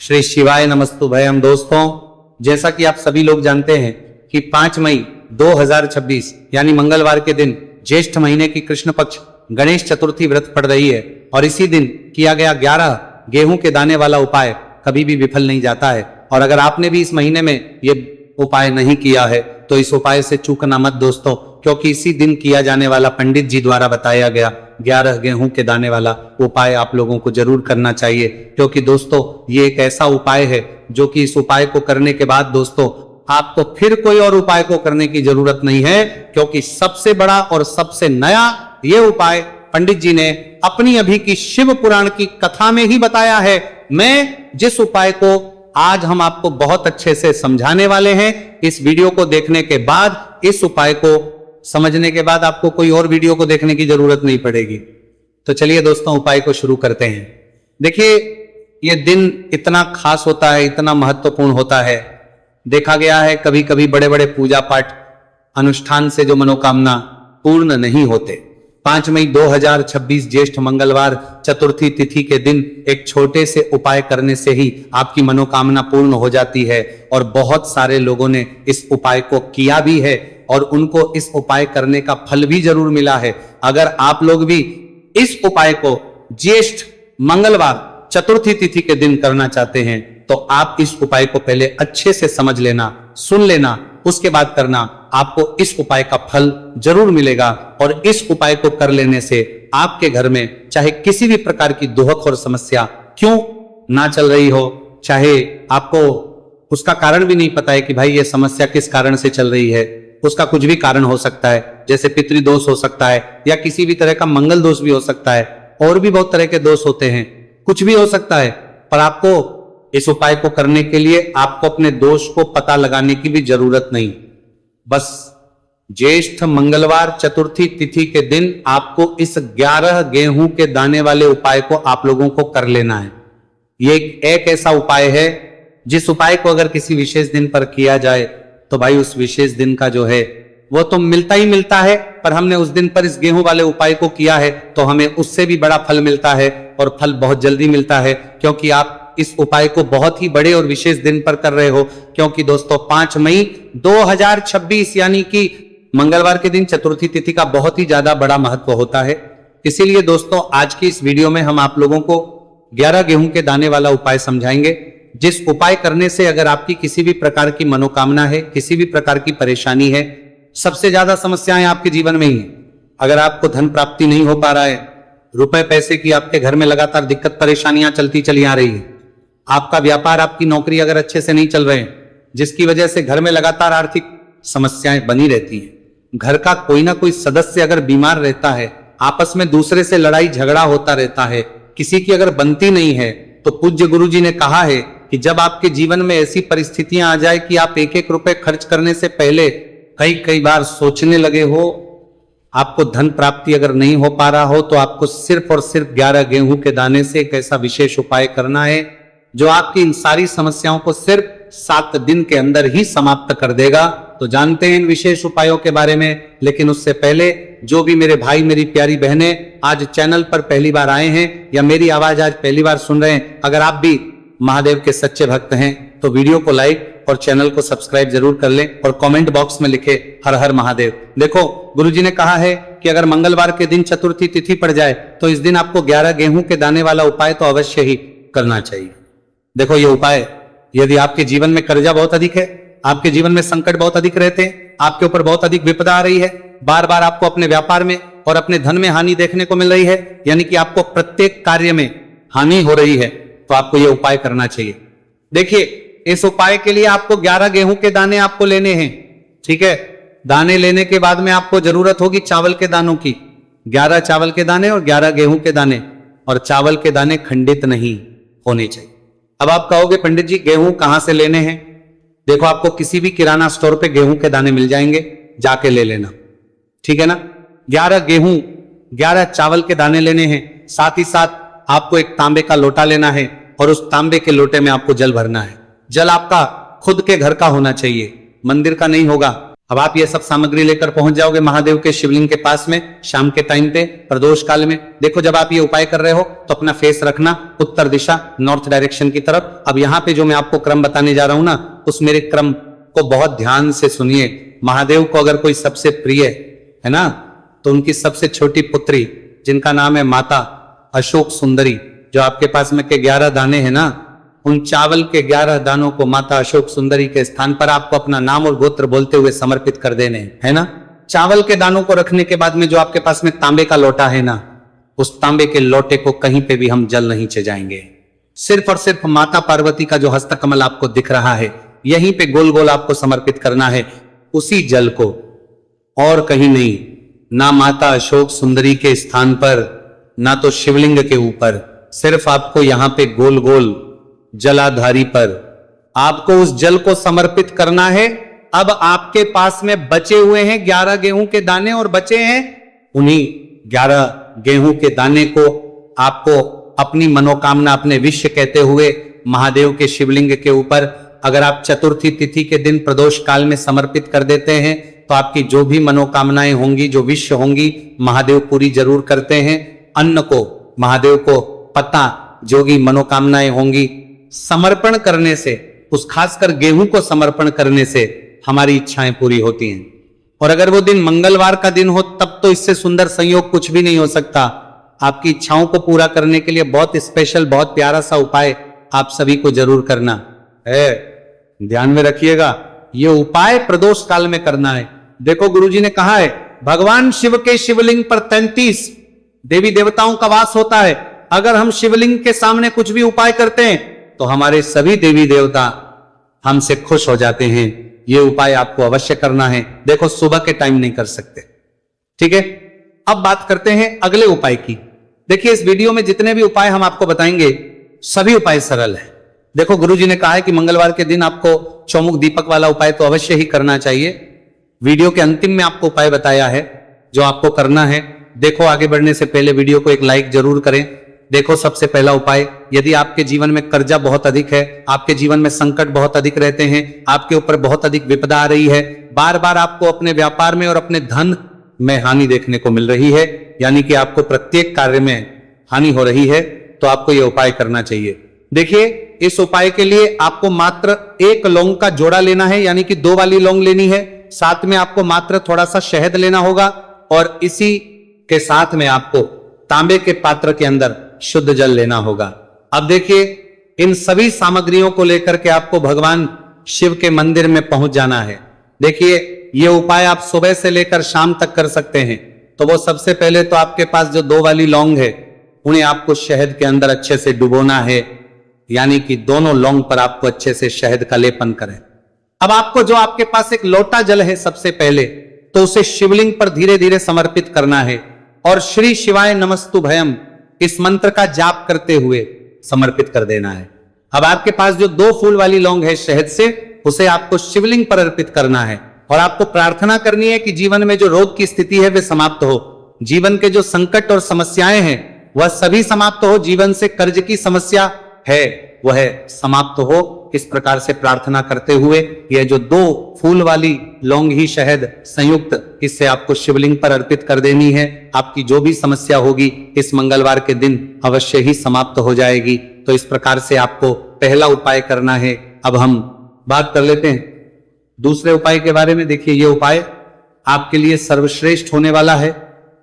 श्री शिवाय नमस्तुभयम। दोस्तों, जैसा कि आप सभी लोग जानते हैं कि 5 मई 2026 यानी मंगलवार के दिन ज्येष्ठ महीने की कृष्ण पक्ष गणेश चतुर्थी व्रत पड़ रही है और इसी दिन किया गया 11 गेहूं के दाने वाला उपाय कभी भी विफल नहीं जाता है। और अगर आपने भी इस महीने में ये उपाय नहीं किया है तो इस उपाय से चूकना मत दोस्तों, क्योंकि इसी दिन किया जाने वाला पंडित जी द्वारा बताया गया 11 गेहूं के दाने वाला उपाय आप लोगों को जरूर करना चाहिए। क्योंकि दोस्तों ये एक ऐसा उपाय है जो कि इस उपाय को करने के बाद दोस्तों आपको फिर कोई और उपाय को करने की जरूरत नहीं है, क्योंकि सबसे बड़ा और सबसे नया ये उपाय पंडित जी ने अपनी अभी की शिव पुराण की कथा में ही बताया है। मैं जिस उपाय को आज हम आपको बहुत अच्छे से समझाने वाले हैं, इस वीडियो को देखने के बाद, इस उपाय को समझने के बाद आपको कोई और वीडियो को देखने की जरूरत नहीं पड़ेगी। तो चलिए दोस्तों उपाय को शुरू करते हैं। देखिए ये दिन इतना खास होता है, इतना महत्वपूर्ण होता है। देखा गया है कभी कभी बड़े बड़े पूजा पाठ अनुष्ठान से जो मनोकामना पूर्ण नहीं होते। 5 मई 2026 ज्येष्ठ मंगलवार चतुर्थी तिथि के दिन एक छोटे से उपाय करने से ही आपकी मनोकामना पूर्ण हो जाती है। और बहुत सारे लोगों ने इस उपाय को किया भी है और उनको इस उपाय करने का फल भी जरूर मिला है। अगर आप लोग भी इस उपाय को ज्येष्ठ मंगलवार चतुर्थी तिथि के दिन करना चाहते हैं तो आप इस उपाय को पहले अच्छे से समझ लेना, सुन लेना, उसके बाद करना। आपको इस उपाय का फल जरूर मिलेगा और इस उपाय को कर लेने से आपके घर में चाहे किसी भी प्रकार की दुहक और समस्या क्यों ना चल रही हो, चाहे आपको उसका कारण भी नहीं पता है कि भाई ये समस्या किस कारण से चल रही है, उसका कुछ भी कारण हो सकता है, जैसे पितृदोष हो सकता है या किसी भी तरह का मंगल दोष भी हो सकता है, और भी बहुत तरह के दोष होते हैं, कुछ भी हो सकता है। पर आपको इस उपाय को करने के लिए आपको अपने दोष को पता लगाने की भी जरूरत नहीं। बस ज्येष्ठ मंगलवार चतुर्थी तिथि के दिन आपको इस 11 गेहूं के दाने वाले उपाय को आप लोगों को कर लेना है। ये एक ऐसा उपाय है जिस उपाय को अगर किसी विशेष दिन पर किया जाए तो भाई उस विशेष दिन का जो है वो तो मिलता ही मिलता है, पर हमने उस दिन पर इस गेहूं वाले उपाय को किया है तो हमें उससे भी बड़ा फल मिलता है और फल बहुत जल्दी मिलता है, क्योंकि आप इस उपाय को बहुत ही बड़े और विशेष दिन पर कर रहे हो। क्योंकि दोस्तों 5 मई 2026 यानी कि मंगलवार के दिन चतुर्थी तिथि का बहुत ही ज्यादा बड़ा महत्व होता है। इसीलिए दोस्तों आज की इस वीडियो में हम आप लोगों को 11 गेहूं के दाने वाला उपाय समझाएंगे, जिस उपाय करने से अगर आपकी किसी भी प्रकार की मनोकामना है, किसी भी प्रकार की परेशानी है, सबसे ज्यादा समस्याएं आपके जीवन में ही है। अगर आपको धन प्राप्ति नहीं हो पा रहा है, रुपए पैसे की आपके घर में लगातार दिक्कत परेशानियां चलती चली आ रही है, आपका व्यापार, आपकी नौकरी अगर अच्छे से नहीं चल रहे हैं, जिसकी वजह से घर में लगातार आर्थिक समस्याएं बनी रहती हैं, घर का कोई ना कोई सदस्य अगर बीमार रहता है, आपस में दूसरे से लड़ाई झगड़ा होता रहता है, किसी की अगर बनती नहीं है, तो पूज्य गुरु जी ने कहा है कि जब आपके जीवन में ऐसी परिस्थितियां आ जाए कि आप एक एक रुपए खर्च करने से पहले कई बार सोचने लगे हो, आपको धन प्राप्ति अगर नहीं हो पा रहा हो, तो आपको सिर्फ और सिर्फ 11 गेहूं के दाने से एक ऐसा विशेष उपाय करना है जो आपकी इन सारी समस्याओं को सिर्फ 7 दिन के अंदर ही समाप्त कर देगा। तो जानते हैं इन विशेष उपायों के बारे में, लेकिन उससे पहले जो भी मेरे भाई, मेरी प्यारी बहनें आज चैनल पर पहली बार आए हैं या मेरी आवाज आज पहली बार सुन रहे हैं, अगर आप भी महादेव के सच्चे भक्त हैं तो वीडियो को लाइक और चैनल को सब्सक्राइब जरूर कर लें और कमेंट बॉक्स में लिखे हर हर महादेव। देखो गुरुजी ने कहा है कि अगर मंगलवार के दिन चतुर्थी तिथि पड़ जाए तो इस दिन आपको 11 गेहूं के दाने वाला उपाय तो अवश्य ही करना चाहिए। देखो ये उपाय, यदि आपके जीवन में कर्जा बहुत अधिक है, आपके जीवन में संकट बहुत अधिक रहते हैं, आपके ऊपर बहुत अधिक विपदा आ रही है, बार बार आपको अपने व्यापार में और अपने धन में हानि देखने को मिल रही है, यानी कि आपको प्रत्येक कार्य में हानि हो रही है, तो आपको यह उपाय करना चाहिए। देखिए इस उपाय के लिए आपको 11 गेहूं के दाने आपको लेने हैं, ठीक है। दाने लेने के बाद में आपको जरूरत होगी चावल के दानों की, 11 चावल के दाने और 11 गेहूं के दाने, और चावल के दाने खंडित नहीं होने चाहिए। अब आप कहोगे पंडित जी गेहूं कहां से लेने हैं? देखो आपको किसी भी किराना स्टोर पे गेहूं के दाने मिल जाएंगे, जाके ले लेना, ठीक है ना। 11 गेहूं 11 चावल के दाने लेने हैं, साथ ही साथ आपको एक तांबे का लोटा लेना है और उस तांबे के लोटे में आपको जल भरना है। जल आपका खुद के घर का होना चाहिए, मंदिर का नहीं होगा। अब आप ये सब सामग्री लेकर पहुंच जाओगे महादेव के शिवलिंग के पास में शाम के टाइम पे प्रदोष काल में। देखो जब आप ये उपाय कर रहे हो तो अपना फेस रखना उत्तर दिशा, नॉर्थ डायरेक्शन की तरफ। अब यहाँ पे जो मैं आपको क्रम बताने जा रहा हूं ना, उस मेरे क्रम को बहुत ध्यान से सुनिए। महादेव को अगर कोई सबसे प्रिय है ना, तो उनकी सबसे छोटी पुत्री जिनका नाम है माता अशोक सुंदरी, जो आपके पास में के 11 दाने हैं ना, उन चावल के 11 दानों को माता अशोक सुंदरी के स्थान पर आपको अपना नाम और गोत्र बोलते हुए समर्पित कर देने है ना। चावल के दानों को रखने के बाद में जो आपके पास में तांबे का लोटा है ना, उस तांबे के लोटे को कहीं पे भी हम जल नहीं चजाएंगे। सिर्फ और सिर्फ माता पार्वती का जो हस्तकमल आपको दिख रहा है, यहीं पे गोल गोल आपको समर्पित करना है उसी जल को, और कहीं नहीं। ना माता अशोक सुंदरी के स्थान पर, ना तो शिवलिंग के ऊपर, सिर्फ आपको यहां पे गोल गोल जलाधारी पर आपको उस जल को समर्पित करना है। अब आपके पास में बचे हुए हैं 11 गेहूं के दाने, और बचे हैं उन्हीं 11 गेहूं के दाने को आपको अपनी मनोकामना, अपने विष कहते हुए महादेव के शिवलिंग के ऊपर, अगर आप चतुर्थी तिथि के दिन प्रदोष काल में समर्पित कर देते हैं तो आपकी जो भी मनोकामनाएं होंगी, जो विष होंगी, महादेव पूरी जरूर करते हैं। अन्न को महादेव को पता जो भी मनोकामनाएं होंगी समर्पण करने से, उस खासकर गेहूं को समर्पण करने से हमारी इच्छाएं पूरी होती हैं। और अगर वो दिन मंगलवार का दिन हो तब तो इससे सुंदर संयोग कुछ भी नहीं हो सकता। आपकी इच्छाओं को पूरा करने के लिए बहुत स्पेशल, बहुत प्यारा सा उपाय आप सभी को जरूर करना है। ध्यान में रखिएगा, ये उपाय प्रदोष काल में करना है। देखो गुरुजी ने कहा है, भगवान शिव के शिवलिंग पर 33 देवी देवताओं का वास होता है। अगर हम शिवलिंग के सामने कुछ भी उपाय करते हैं तो हमारे सभी देवी देवता हमसे खुश हो जाते हैं। ये उपाय आपको अवश्य करना है। देखो सुबह के टाइम नहीं कर सकते, ठीक है। अब बात करते हैं अगले उपाय की। देखिए इस वीडियो में जितने भी उपाय हम आपको बताएंगे सभी उपाय सरल है। देखो गुरुजी ने कहा है कि मंगलवार के दिन आपको चौमुख दीपक वाला उपाय तो अवश्य ही करना चाहिए। वीडियो के अंतिम में आपको उपाय बताया है जो आपको करना है। देखो आगे बढ़ने से पहले वीडियो को एक लाइक जरूर करें। देखो सबसे पहला उपाय, यदि आपके जीवन में कर्जा बहुत अधिक है, आपके जीवन में संकट बहुत अधिक रहते हैं, आपके ऊपर बहुत अधिक विपदा आ रही है, बार बार आपको अपने व्यापार में और अपने धन में हानि देखने को मिल रही है, यानी कि आपको प्रत्येक कार्य में हानि हो रही है, तो आपको यह उपाय करना चाहिए। देखिए इस उपाय के लिए आपको मात्र 1 लौंग का जोड़ा लेना है, यानी कि 2 वाली लौंग लेनी है। साथ में आपको मात्र थोड़ा सा शहद लेना होगा, और इसी के साथ में आपको तांबे के पात्र के अंदर शुद्ध जल लेना होगा। अब देखिए इन सभी सामग्रियों को लेकर के आपको भगवान शिव के मंदिर में पहुंच जाना है। देखिए ये उपाय आप सुबह से लेकर शाम तक कर सकते हैं। तो वो सबसे पहले तो आपके पास जो 2 वाली लौंग है उन्हें आपको शहद के अंदर अच्छे से डुबोना है, यानी कि दोनों लौंग पर आपको अच्छे से शहद का लेपन करें। अब आपको जो आपके पास एक लोटा जल है सबसे पहले तो उसे शिवलिंग पर धीरे धीरे समर्पित करना है, और श्री शिवाय नमस्तु भयम इस मंत्र का जाप करते हुए समर्पित कर देना है। अब आपके पास जो 2 फूल वाली लौंग है शहद से, उसे आपको शिवलिंग पर अर्पित करना है, और आपको प्रार्थना करनी है कि जीवन में जो रोग की स्थिति है वे समाप्त हो, जीवन के जो संकट और समस्याएं हैं वह सभी समाप्त हो, जीवन से कर्ज की समस्या है वह समाप्त हो। इस प्रकार से प्रार्थना करते हुए यह जो 2 फूल वाली लौंग ही शहद संयुक्त, इससे आपको शिवलिंग पर अर्पित कर देनी है। आपकी जो भी समस्या होगी इस मंगलवार के दिन अवश्य ही समाप्त हो जाएगी। तो इस प्रकार से आपको पहला उपाय करना है। अब हम बात कर लेते हैं दूसरे उपाय के बारे में। देखिए ये उपाय आपके लिए सर्वश्रेष्ठ होने वाला है।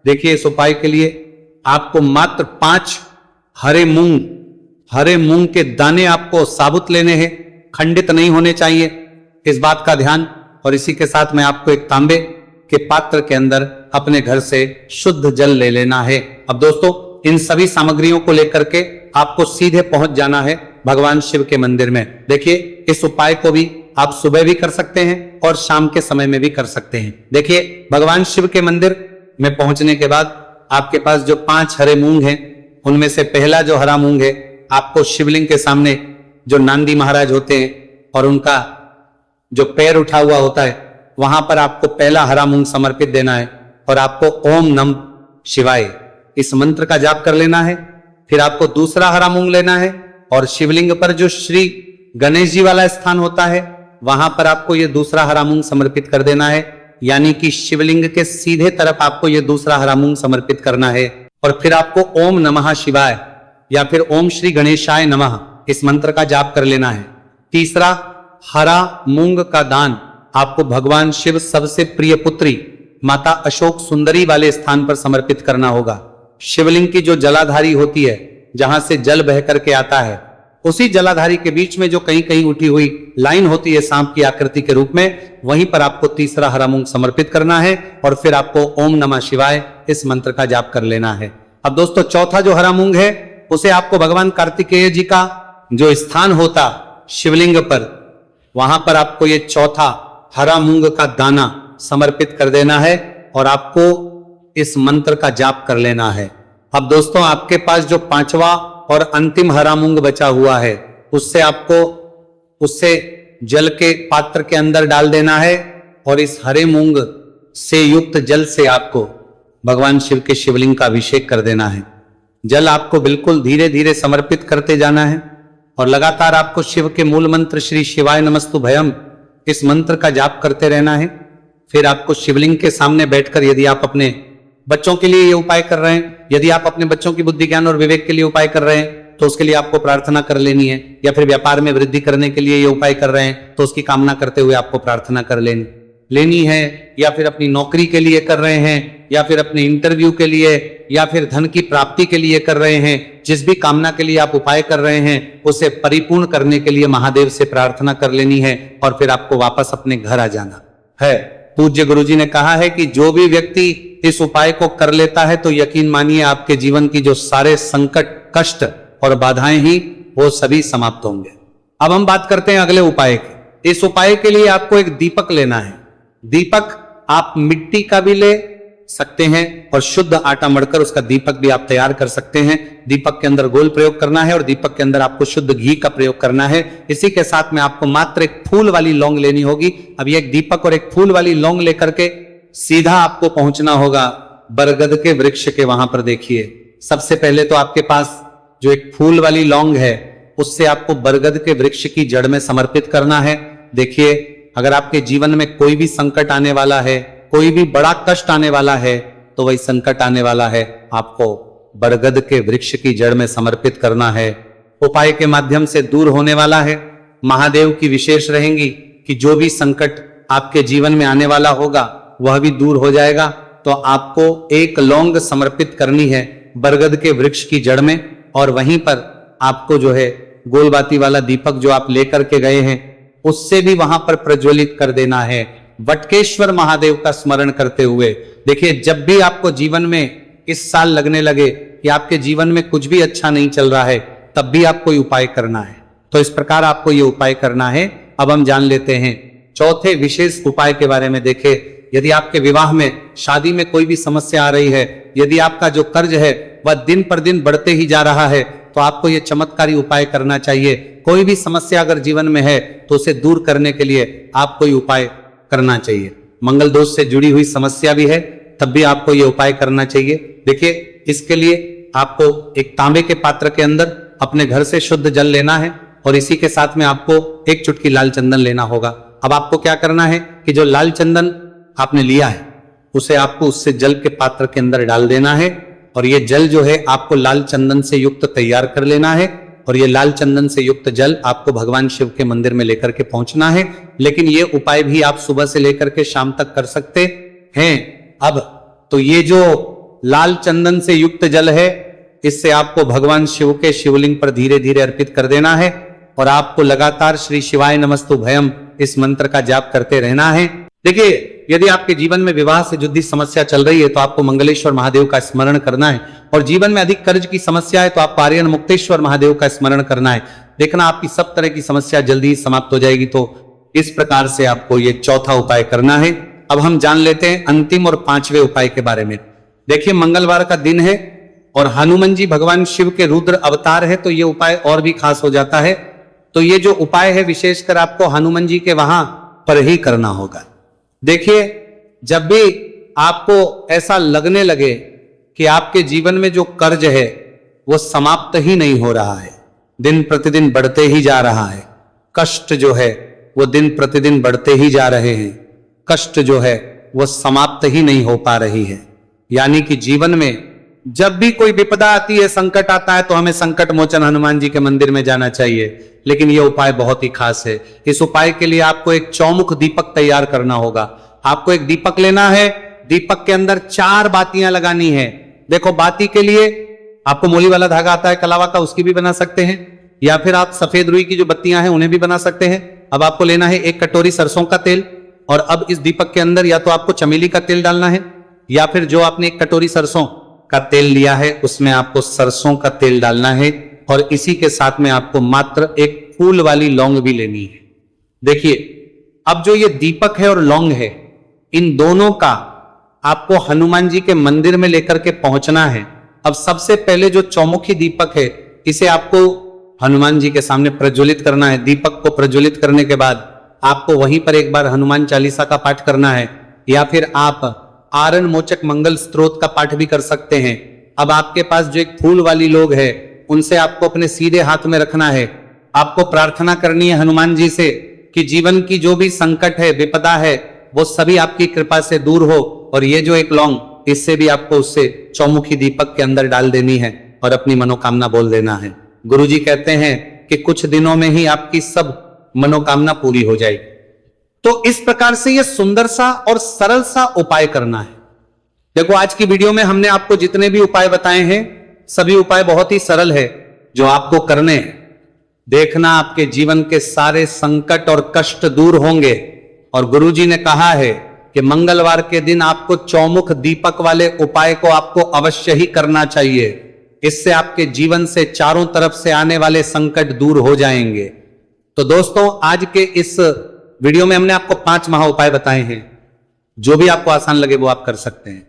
देखिए इस उपाय के लिए आपको मात्र 5 हरे मूंग के दाने आपको साबुत लेने हैं, खंडित नहीं होने चाहिए, इस बात का ध्यान। और इसी के साथ में आपको एक तांबे के पात्र के अंदर अपने घर से शुद्ध जल ले लेना है। अब दोस्तों इन सभी सामग्रियों को लेकर के आपको सीधे पहुंच जाना है भगवान शिव के मंदिर में। देखिए इस उपाय को भी आप सुबह भी कर सकते हैं और शाम के समय में भी कर सकते हैं। देखिए भगवान शिव के मंदिर में पहुंचने के बाद आपके पास जो 5 हरे मूंग हैं, उनमें से पहला जो हरा मूंग है आपको शिवलिंग के सामने जो नांदी महाराज होते हैं और उनका जो पैर उठा हुआ होता है वहां पर आपको पहला हरा मूंग समर्पित देना है, और आपको ओम नमः शिवाय इस मंत्र का जाप कर लेना है। फिर आपको दूसरा हरा मूंग लेना है, और शिवलिंग पर जो श्री गणेश जी वाला स्थान होता है वहां पर आपको ये दूसरा हरा मूंग समर्पित कर देना है। यानी कि शिवलिंग के सीधे तरफ आपको ये दूसरा हरा मूंग समर्पित करना है। और फिर आपको ओम नमः शिवाय या फिर ओम श्री गणेशाय नमः इस मंत्र का जाप कर लेना है। तीसरा, हरा मूंग का दान आपको भगवान शिव सबसे प्रिय पुत्री माता अशोक सुंदरी वाले स्थान पर समर्पित करना होगा। शिवलिंग की जो जलाधारी होती है, जहां से जल बह करके आता है, उसी जलाधारी के बीच में जो कहीं कहीं उठी हुई लाइन होती है सांप की आकृति के रूप में, वहीं पर आपको तीसरा हरा मूंग समर्पित करना है और फिर आपको ओम नमः शिवाय इस मंत्र का जाप कर लेना है। अब दोस्तों, चौथा जो हरा मूंग है उसे आपको भगवान कार्तिकेय जी का जो स्थान होता शिवलिंग पर, वहां पर आपको ये चौथा हरा मूंग का दाना समर्पित कर देना है और आपको इस मंत्र का जाप कर लेना है। अब दोस्तों, आपके पास जो पांचवा और अंतिम हरा मूंग बचा हुआ है, उससे जल के पात्र के अंदर डाल देना है और इस हरे मूंग से युक्त जल से आपको भगवान शिव के शिवलिंग का अभिषेक कर देना है। जल आपको बिल्कुल धीरे धीरे समर्पित करते जाना है और लगातार आपको शिव के मूल मंत्र श्री शिवाय नमस्तु भयम इस मंत्र का जाप करते रहना है। फिर आपको शिवलिंग के सामने बैठकर, यदि आप अपने बच्चों के लिए ये उपाय कर रहे हैं, यदि आप अपने बच्चों की बुद्धि ज्ञान और विवेक के लिए उपाय कर रहे हैं तो उसके लिए आपको प्रार्थना कर लेनी है, या फिर व्यापार में वृद्धि करने के लिए ये उपाय कर रहे हैं तो उसकी कामना करते हुए आपको प्रार्थना कर लेनी है, या फिर अपनी नौकरी के लिए कर रहे हैं, या फिर अपने इंटरव्यू के लिए, या फिर धन की प्राप्ति के लिए कर रहे हैं। जिस भी कामना के लिए आप उपाय कर रहे हैं उसे परिपूर्ण करने के लिए महादेव से प्रार्थना कर लेनी है और फिर आपको वापस अपने घर आ जाना है। पूज्य गुरुजी ने कहा है कि जो भी व्यक्ति इस उपाय को कर लेता है तो यकीन मानिए आपके जीवन की जो सारे संकट, कष्ट और बाधाएं ही वो सभी समाप्त होंगे। अब हम बात करते हैं अगले उपाय की। इस उपाय के लिए आपको एक दीपक लेना है। दीपक आप मिट्टी का भी ले सकते हैं और शुद्ध आटा मढ़कर उसका दीपक भी आप तैयार कर सकते हैं। दीपक के अंदर गोल प्रयोग करना है और दीपक के अंदर आपको शुद्ध घी का प्रयोग करना है। इसी के साथ में आपको मात्र एक फूल वाली लौंग लेनी होगी। अब ये एक दीपक और एक फूल वाली लौंग लेकर के सीधा आपको पहुंचना होगा बरगद के वृक्ष के। वहां पर देखिए, सबसे पहले तो आपके पास जो एक फूल वाली लौंग है उससे आपको बरगद के वृक्ष की जड़ में समर्पित करना है। देखिए, अगर आपके जीवन में कोई भी संकट आने वाला है, कोई भी बड़ा कष्ट आने वाला है, तो वही संकट आने वाला है आपको बरगद के वृक्ष की जड़ में समर्पित करना है। उपाय के माध्यम से दूर होने वाला है। महादेव की विशेष रहेंगी कि जो भी संकट आपके जीवन में आने वाला होगा वह भी दूर हो जाएगा। तो आपको एक लौंग समर्पित करनी है बरगद के वृक्ष की जड़ में, और वहीं पर आपको जो है गोलबाती वाला दीपक जो आप लेकर के गए हैं उससे भी वहां पर प्रज्वलित कर देना है, वटकेश्वर महादेव का स्मरण करते हुए। देखिए, जब भी आपको जीवन में इस साल लगने लगे कि आपके जीवन में कुछ भी अच्छा नहीं चल रहा है, तब भी आपको उपाय करना है। तो इस प्रकार आपको ये उपाय करना है। अब हम जान लेते हैं चौथे विशेष उपाय के बारे में। देखिए, यदि आपके विवाह में, शादी में कोई भी समस्या आ रही है, यदि आपका जो कर्ज है वह दिन पर दिन बढ़ते ही जा रहा है, तो आपको यह चमत्कारी उपाय करना चाहिए। कोई भी समस्या अगर जीवन में है तो उसे दूर करने के लिए आपको ये उपाय करना चाहिए। मंगल दोष से जुड़ी हुई समस्या भी है तब भी आपको ये उपाय करना चाहिए। देखिए, इसके लिए आपको एक तांबे के पात्र के अंदर अपने घर से शुद्ध जल लेना है और इसी के साथ में आपको एक चुटकी लाल चंदन लेना होगा। अब आपको क्या करना है कि जो लाल चंदन आपने लिया है उसे आपको उससे जल के पात्र के अंदर डाल देना है और ये जल जो है आपको लाल चंदन से युक्त तैयार कर लेना है और ये लाल चंदन से युक्त जल आपको भगवान शिव के मंदिर में लेकर के पहुंचना है। लेकिन ये उपाय भी आप सुबह से लेकर के शाम तक कर सकते हैं। अब तो ये जो लाल चंदन से युक्त जल है इससे आपको भगवान शिव के शिवलिंग पर धीरे धीरे अर्पित कर देना है और आपको लगातार श्री शिवाय नमस्तु भयम इस मंत्र का जाप करते रहना है। देखिए, यदि आपके जीवन में विवाह से जुड़ी समस्या चल रही है तो आपको मंगलेश्वर महादेव का स्मरण करना है और जीवन में अधिक कर्ज की समस्या है तो आपको आर्यन मुक्तेश्वर महादेव का स्मरण करना है। देखना, आपकी सब तरह की समस्या जल्दी ही समाप्त हो जाएगी। तो इस प्रकार से आपको ये चौथा उपाय करना है। अब हम जान लेते हैं अंतिम और पांचवें उपाय के बारे में। देखिए, मंगलवार का दिन है और हनुमान जी भगवान शिव के रुद्र अवतार है तो ये उपाय और भी खास हो जाता है। तो ये जो उपाय है विशेषकर आपको हनुमान जी के वहां पर ही करना होगा। देखिए, जब भी आपको ऐसा लगने लगे कि आपके जीवन में जो कर्ज है वो समाप्त ही नहीं हो रहा है, दिन प्रतिदिन बढ़ते ही जा रहा है, कष्ट जो है वो दिन प्रतिदिन बढ़ते ही जा रहे हैं, कष्ट जो है वो समाप्त ही नहीं हो पा रही है। यानी कि जीवन में जब भी कोई विपदा आती है, संकट आता है, तो हमें संकट मोचन हनुमान जी के मंदिर में जाना चाहिए। लेकिन यह उपाय बहुत ही खास है। इस उपाय के लिए आपको एक चौमुख दीपक तैयार करना होगा। आपको एक दीपक लेना है, दीपक के अंदर 4 बातियां लगानी है। देखो, बाती के लिए आपको मोली वाला धागा आता है कलावा का, उसकी भी बना सकते हैं, या फिर आप सफेद रुई की जो बत्तियां हैं उन्हें भी बना सकते हैं। अब आपको लेना है 1 कटोरी सरसों का तेल, और अब इस दीपक के अंदर या तो आपको चमेली का तेल डालना है, या फिर जो आपने 1 कटोरी सरसों का तेल लिया है उसमें आपको सरसों का तेल डालना है। और इसी के साथ में आपको मात्र एक फूल वाली लौंग भी लेनी है। देखिए, अब जो ये दीपक है और लौंग है, इन दोनों का आपको हनुमान जी के मंदिर में लेकर के पहुंचना है। अब सबसे पहले जो चौमुखी दीपक है, इसे आपको हनुमान जी के सामने प्रज्वलित करना है। दीपक को प्रज्वलित करने के बाद आपको वहीं पर एक बार हनुमान चालीसा का पाठ करना है, या फिर आप आरण मोचक मंगल स्तोत्र का पाठ भी कर सकते हैं। अब आपके पास जो एक फूल वाली लोग है, उनसे आपको अपने सीधे हाथ में रखना है। आपको प्रार्थना करनी है हनुमान जी से कि जीवन की जो भी संकट है, विपदा है, वो सभी आपकी कृपा से दूर हो। और ये जो एक लौंग, इससे भी आपको उससे चौमुखी दीपक के अंदर डाल देनी है और अपनी मनोकामना बोल देना है। गुरुजी कहते हैं कि कुछ दिनों में ही आपकी सब मनोकामना पूरी हो जाएगी। तो इस प्रकार से यह सुंदर सा और सरल सा उपाय करना है। देखो, आज की वीडियो में हमने आपको जितने भी उपाय बताए हैं, सभी उपाय बहुत ही सरल है जो आपको करने हैं। देखना, आपके जीवन के सारे संकट और कष्ट दूर होंगे। और गुरुजी ने कहा है कि मंगलवार के दिन आपको चौमुख दीपक वाले उपाय को आपको अवश्य ही करना चाहिए। इससे आपके जीवन से चारों तरफ से आने वाले संकट दूर हो जाएंगे। तो दोस्तों, आज के इस वीडियो में हमने आपको 5 महा उपाय बताए हैं। जो भी आपको आसान लगे वो आप कर सकते हैं।